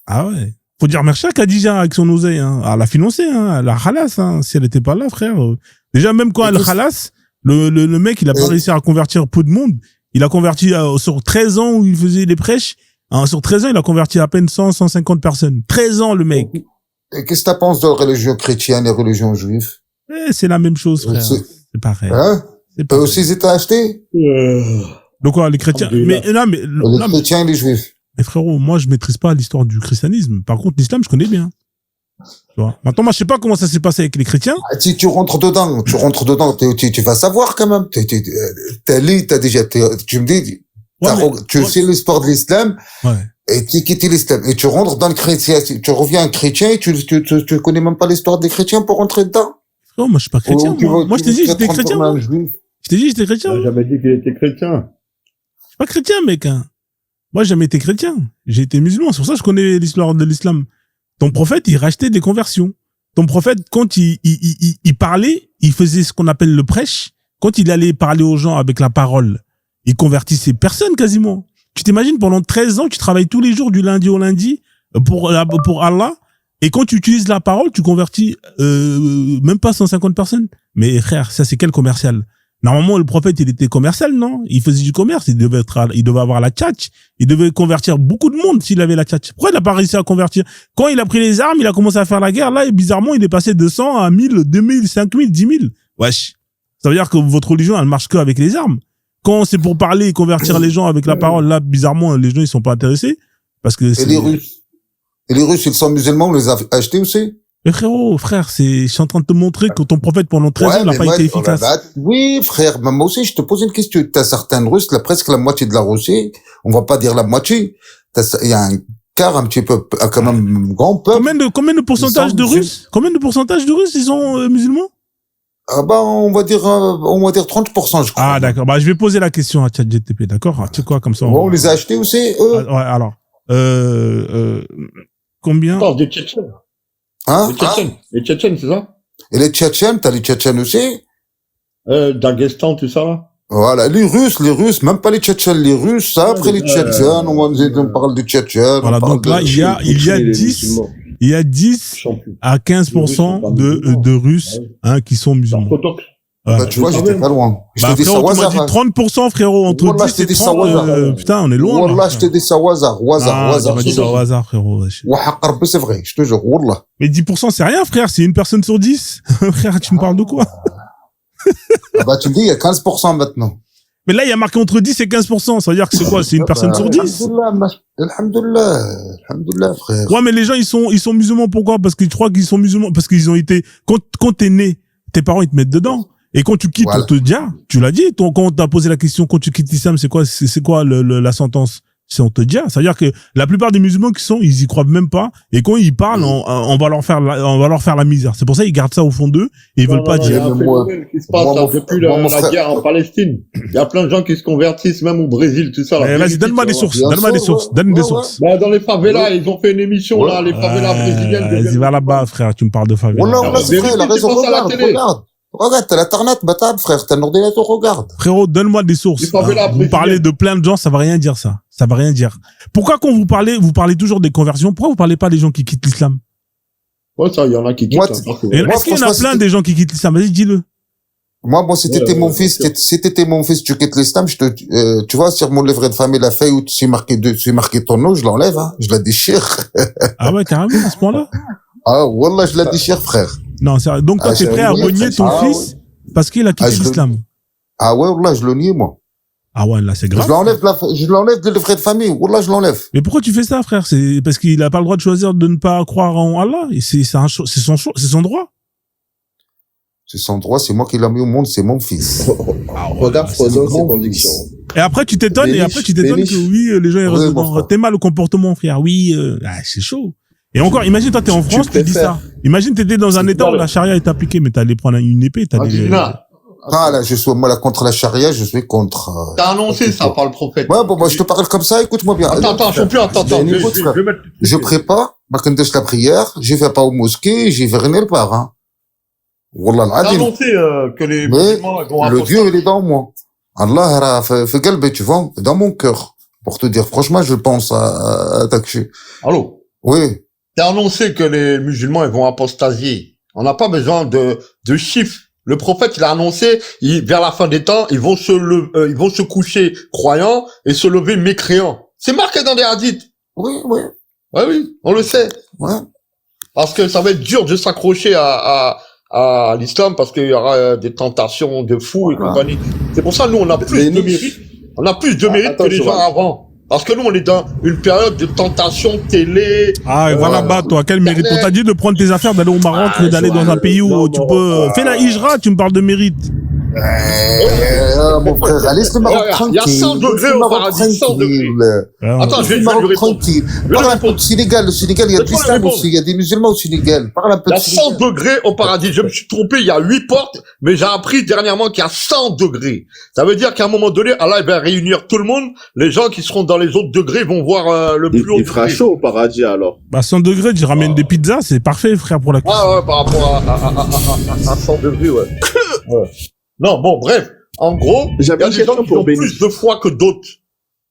Ah ouais. Faut dire merci à Khadija avec son oseille, hein. Elle a financé, hein. Elle a halas, hein. Si elle était pas là, frère. Déjà, même quand elle halas, le mec, il a pas réussi à convertir peu de monde. Il a converti sur 13 ans où il faisait les prêches. Hein, sur 13 ans, il a converti à peine 150 personnes. 13 ans, le mec. Et qu'est-ce que t'as pensé de la religion chrétienne et la religion juive? C'est la même chose, frère. C'est pareil. Hein? Eux aussi, ils étaient achetés? Donc quoi, les chrétiens? Les chrétiens et les juifs. Mais frérot, moi, je maîtrise pas l'histoire du christianisme. Par contre, l'islam, je connais bien. Tu vois. Maintenant, moi, je sais pas comment ça s'est passé avec les chrétiens. Si tu rentres dedans, tu vas savoir quand même. T'as déjà, tu me dis, tu sais l'histoire de l'islam. Ouais. Et tu quittes l'islam. Et tu rentres dans le chrétien. Tu reviens un chrétien et tu connais même pas l'histoire des chrétiens pour rentrer dedans. Oh, moi, je suis pas chrétien, moi, je t'ai dit, j'étais chrétien. Je t'ai dit, j'étais chrétien. J'ai jamais dit qu'il était chrétien. Je suis pas chrétien, mec, hein. Moi, j'ai jamais été chrétien. J'ai été musulman. C'est pour ça que je connais l'histoire de l'islam. Ton prophète, il rachetait des conversions. Ton prophète, quand il parlait, il faisait ce qu'on appelle le prêche. Quand il allait parler aux gens avec la parole, il convertissait personne quasiment. Tu t'imagines, pendant 13 ans, tu travailles tous les jours du lundi au lundi pour Allah. Et quand tu utilises la parole, tu convertis même pas 150 personnes. Mais frère, ça c'est quel commercial? Normalement, le prophète, il était commercial, non? Il faisait du commerce, il devait avoir la tchatch. Il devait convertir beaucoup de monde s'il avait la tchatch. Pourquoi il n'a pas réussi à convertir? Quand il a pris les armes, il a commencé à faire la guerre, là, et bizarrement, il est passé de 100 à 1000, 2000, 5000, 10 000. Wesh. Ça veut dire que votre religion, elle marche que avec les armes. Quand c'est pour parler et convertir les gens avec la parole, là, bizarrement, les gens, ils sont pas intéressés. Parce que Et les Russes, ils sont musulmans, on les a achetés aussi? Mais frère, je suis en train de te montrer que ton prophète pendant 13 ans n'a pas été efficace. Oui, frère, mais moi aussi, je te pose une question. T'as certains Russes, là, presque la moitié de la Russie, on va pas dire la moitié. Il y a un quart un petit peu, quand même, grand peuple. Combien de pourcentage de Russes? Combien de pourcentage de Russes, ils sont musulmans? Ah bah, on va dire 30%, je crois. Ah, d'accord. Bah, je vais poser la question à ChatGPT, d'accord? Tu sais quoi, comme ça. On les a achetés aussi, eux? Ouais, alors. Combien? Parle des Tchétchènes. Hein? Les Tchétchènes, c'est ça? Et les Tchétchènes, t'as les Tchétchènes aussi? Daghestan, tout ça, là? Voilà, les Russes, même pas les Tchétchènes, les Russes, après les Tchétchènes, on parle des Tchétchènes. Voilà, donc là, il y a 10 à 15% de Russes, qui sont musulmans. Bah, tu vois, j'étais pas loin. Je te dis ça au hasard. Tu m'as dit 30%, frérot, entre 10 et 30, putain, on est loin. Wallah, je te dis ça au hasard, tu m'as dit ça au hasard, frérot. C'est vrai, je te jure, wallah. Mais 10%, c'est rien, frère, c'est une personne sur 10. Frère, tu me parles de quoi? Bah, tu me dis, il y a 15% maintenant. Mais là, il y a marqué entre 10 et 15%. Ça veut dire que c'est quoi? C'est une personne sur 10? Alhamdulillah, frère. Ouais, mais les gens, ils sont musulmans. Pourquoi? Parce qu'ils croient qu'ils sont musulmans. Parce qu'ils ont été, quand t'es né, tes parents, ils te mettent dedans. Et quand tu quittes, on te dit, tu l'as dit, quand on t'a posé la question, quand tu quittes l'islam, c'est quoi la sentence? C'est on te dit, ça veut dire que la plupart des musulmans ils y croient même pas. Et quand ils parlent, on va leur faire la misère. C'est pour ça qu'ils gardent ça au fond d'eux et ils veulent pas dire. Il y a un phénomène qui se passe depuis la guerre en Palestine. Il y a plein de gens qui se convertissent, même au Brésil, tout ça. Vas-y, donne-moi des sources. Donne des sources. Bah, dans les favelas, ils ont fait une émission, là, les favelas brésiliennes. Vas-y, va là-bas, frère, tu me parles de favelas. C'est vrai, la raison, regarde. Regarde, t'as l'internet, batable, frère, t'as un ordinateur, regarde. Frérot, donne-moi des sources. Vous parlez de plein de gens, ça va rien dire, ça. Ça va rien dire. Pourquoi quand vous parlez toujours des conversions, pourquoi vous parlez pas des gens qui quittent l'islam? Ouais, ça, il y en a qui quittent. Est-ce qu'il y en a plein des gens qui quittent l'islam? Vas-y, dis-le. Moi, si t'étais mon fils, tu quittes l'islam, tu vois, sur mon livret de famille, la feuille où tu marqué ton nom, je l'enlève, je la déchire. Ah ouais, carrément, à ce point-là? Ah, wallah, je la déchire, frère. Non, c'est donc toi, t'es prêt à renier ton fils parce qu'il a quitté l'islam. Ah ouais, wallah, je le nie, moi. Ah ouais, là, c'est grave. Je l'enlève de livret de famille. Wallah, je l'enlève. Mais pourquoi tu fais ça, frère? C'est parce qu'il a pas le droit de choisir de ne pas croire en Allah. C'est son droit. C'est son droit, c'est moi qui l'ai mis au monde, c'est mon fils. Regarde, Frozen, ses convictions. Et après, tu t'étonnes que oui, les gens, ils restent dedans. T'es mal au comportement, frère. Oui, c'est chaud. Et encore, imagine, toi, t'es en France, tu dis ça. Imagine, t'étais dans un état où la charia est appliquée, mais t'allais prendre une épée, là, moi, contre la charia, je suis contre. T'as annoncé ça par le prophète. Ouais, bon, moi, je te parle comme ça, écoute-moi bien. Attends. Je prie pas, la prière, j'y vais pas aux mosquées, j'y vais rien nulle part, Wallah, t'as annoncé, que les musulmans vont le Dieu, il est dans moi. Allah, fait galbe, tu vois, dans mon cœur. Pour te dire, franchement, je pense à Takshi. Allô? Oui. T'as annoncé que les musulmans, ils vont apostasier. On n'a pas besoin de chiffres. Le prophète, il a annoncé, vers la fin des temps, ils vont se coucher croyants et se lever mécréants. C'est marqué dans les hadiths. Oui. Ouais, oui, on le sait. Ouais. Parce que ça va être dur de s'accrocher à l'islam parce qu'il y aura des tentations de fous et compagnie. C'est pour ça, nous, on a plus de mérite. On a plus de mérite que les gens avant. Parce que nous, on est dans une période de tentation télé. Ah, voilà, bah, toi, quel mérite? On t'a dit de prendre tes affaires, d'aller au Maroc, d'aller dans un pays où tu peux... Fais la hijra, tu me parles de mérite. Mon frère, laisse le Maroc tranquille. Il y a 100 degrés au paradis, 100 degrés. Attends, je vais lui répondre. Tranquille. Parle un peu de Sénégal. Le Sénégal, il y a de l'islam aussi. Il y a des musulmans au Sénégal. Parle un peu de Sénégal. Il y a 100 degrés au paradis. Je me suis trompé, il y a 8 portes, mais j'ai appris dernièrement qu'il y a 100 degrés. Ça veut dire qu'à un moment donné, Allah va réunir tout le monde. Les gens qui seront dans les autres degrés vont voir le plus haut. Il fera chaud au paradis, alors. Bah, 100 degrés, tu ramènes des pizzas, c'est parfait, frère, pour la cuisine. Ah ouais, par rapport à 100 degrés, ouais. Non, bon, bref. En gros, il y a des gens qui ont plus de foi que d'autres.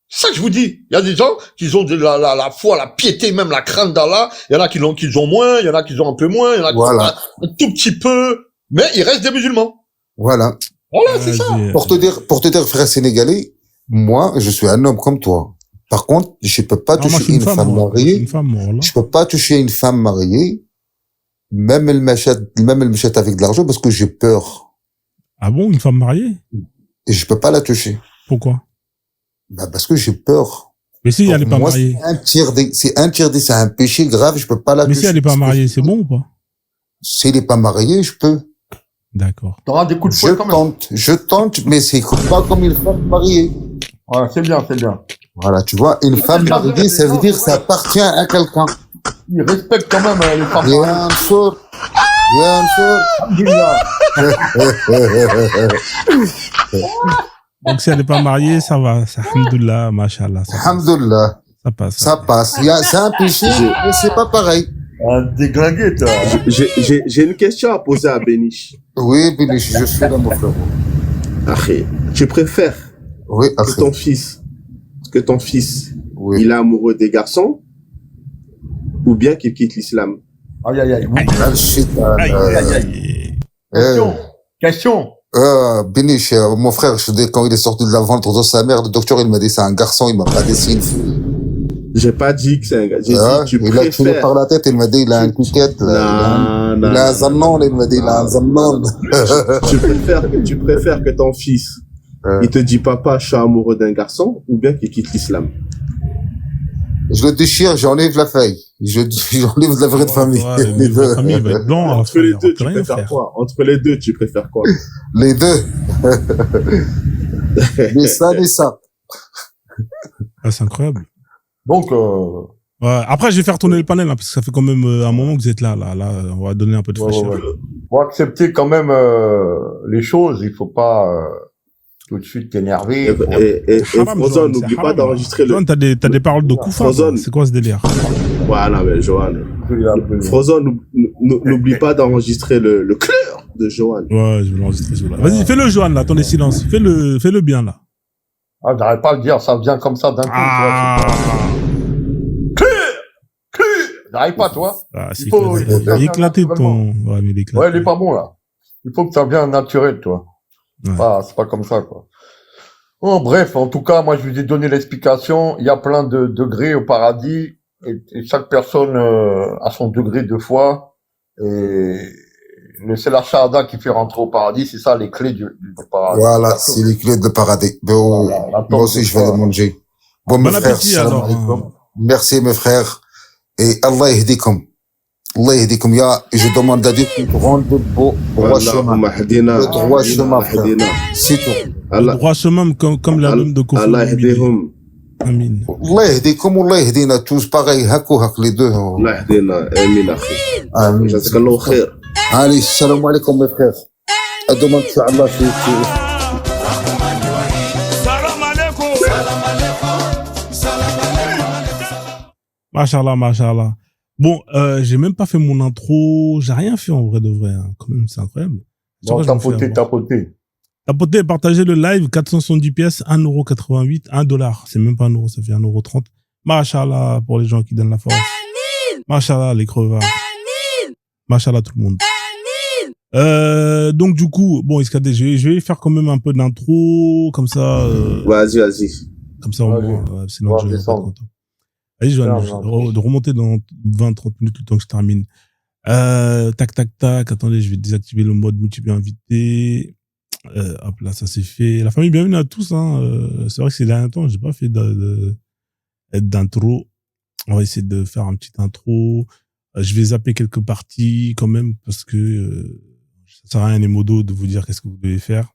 C'est ça que je vous dis. Il y a des gens qui ont de la foi, la piété, même la crainte d'Allah. Il y en a qui ont moins, il y en a qui ont un peu moins, il y en a qui ont un tout petit peu. Mais il reste des musulmans. Voilà. Voilà, c'est ça. Pour te dire, frère sénégalais, moi, je suis un homme comme toi. Par contre, je peux pas toucher une femme mariée. Je peux pas toucher une femme mariée, même elle m'achète avec de l'argent parce que j'ai peur. Ah bon, une femme mariée? Et je peux pas la toucher. Pourquoi? Bah, parce que j'ai peur. Mais si elle est pas mariée. C'est interdit, c'est un péché grave, je peux pas la toucher. Mais si elle est pas mariée, c'est bon ou pas? Si elle est pas mariée, je peux. D'accord. T'auras des coups de fouet quand même. Je tente, mais c'est pas comme une femme mariée. Voilà, c'est bien. Voilà, tu vois, une femme mariée, ça veut dire que ça appartient à quelqu'un. Il respecte quand même les femmes mariées. Bien sûr. Donc si elle n'est pas mariée, ça va. Alhamdoulilah, mashallah. Alhamdoulilah. Ça passe. Ça passe. C'est un péché, mais c'est pas pareil. Déglingué, toi. J'ai une question à poser à Béniche. Oui, Béniche, je suis là, mon frère. Après, Tu préfères Oui, que ton fils, oui. il est amoureux des garçons ou bien qu'il quitte l'islam? Aïe, aïe, aïe. Question. Biniche, mon frère, quand il est sorti de la ventre de sa mère, le docteur, il m'a dit c'est un garçon, il m'a pas dit signe. J'ai pas dit que c'est un gars. J'ai dit tu il a tiré par la tête, il m'a dit il a un couquette. Il a un zannon, il m'a dit il a un zannon. Tu préfères que ton fils, il te dit papa, je suis amoureux d'un garçon ou bien qu'il quitte l'islam? Je le déchire, j'enlève la feuille. J'enlève de la vraie famille. La famille va être blanc. Entre les deux, tu préfères quoi? Entre les deux, tu préfères quoi? Les deux. Ni ça, ni ça. Ah, c'est incroyable. Donc, ouais. Après, je vais faire tourner le panel, hein, parce que ça fait quand même un moment que vous êtes là. Là, on va donner un peu de fraîcheur. Faut accepter quand même les choses. Il faut pas tout de suite t'énerver. Et Frozone, n'oublie pas d'enregistrer Johan, t'as des paroles de Koufa. C'est quoi ce délire? Voilà, mais Johan. Frozone, n'oublie pas d'enregistrer le clair de Johan. Ouais, je vais l'enregistrer celui-là. Vas-y, fais-le, Johan, là, attendez, silence. Fais-le bien, là. Ah, j'arrête pas à le dire, ça vient comme ça d'un coup. J'arrive pas, toi. Ah, il est éclaté ton. Ouais, mais il est éclaté. Ouais, il est pas bon, là. Il faut que ça vienne naturel, toi. Ouais. C'est pas comme ça, quoi. Oh, bref, en tout cas, moi, je vous ai donné l'explication. Il y a plein de degrés au paradis et chaque personne a son degré de foi. Et c'est la shahada qui fait rentrer au paradis. C'est ça, les clés du paradis. Voilà, c'est les clés du paradis. Voilà, moi aussi, je vais les manger. Bon appétit, alors. Merci, mes frères. Et Allah yahdikum. Allah yahdikum. Je demande à Dieu qu'il rende le droit chemin. Le droit chemin, frère. C'est tout. Le droit chemin comme l'album de Kofi. Allah yahdihum. Amin. Allah yahdikum, Allah yahdina tous pareil, hak les deux. Allah yahdina. Amin, akhi. Amin. Jazakallahu khair. Allez, salam alaikum, mes frères. À demain, Inch'Allah. Machallah, machallah. Bon, j'ai même pas fait mon intro. J'ai rien fait en vrai de vrai. Hein. Quand même, c'est incroyable. Bon, tapoter. Tapoter, partagez le live. 470 pièces, 1,88 €, $1. C'est même pas 1 €, ça fait 1,30 €. Machallah pour les gens qui donnent la force. Machallah les crevards. Machallah tout le monde. Donc du coup, bon, Iskadé, je vais faire quand même un peu d'intro, comme ça. Vas-y. Comme ça, au moins, sinon je vais pas être content. Vas-y, je vais remonter dans 20-30 minutes le temps que je termine. Tac. Attendez, je vais désactiver le mode multiple invité. Hop là, ça c'est fait. La famille, bienvenue à tous. Hein. C'est vrai que ces derniers temps, j'ai pas fait d'intro. On va essayer de faire un petit intro. Je vais zapper quelques parties quand même parce que ça sert à rien les modos de vous dire qu'est-ce que vous devez faire.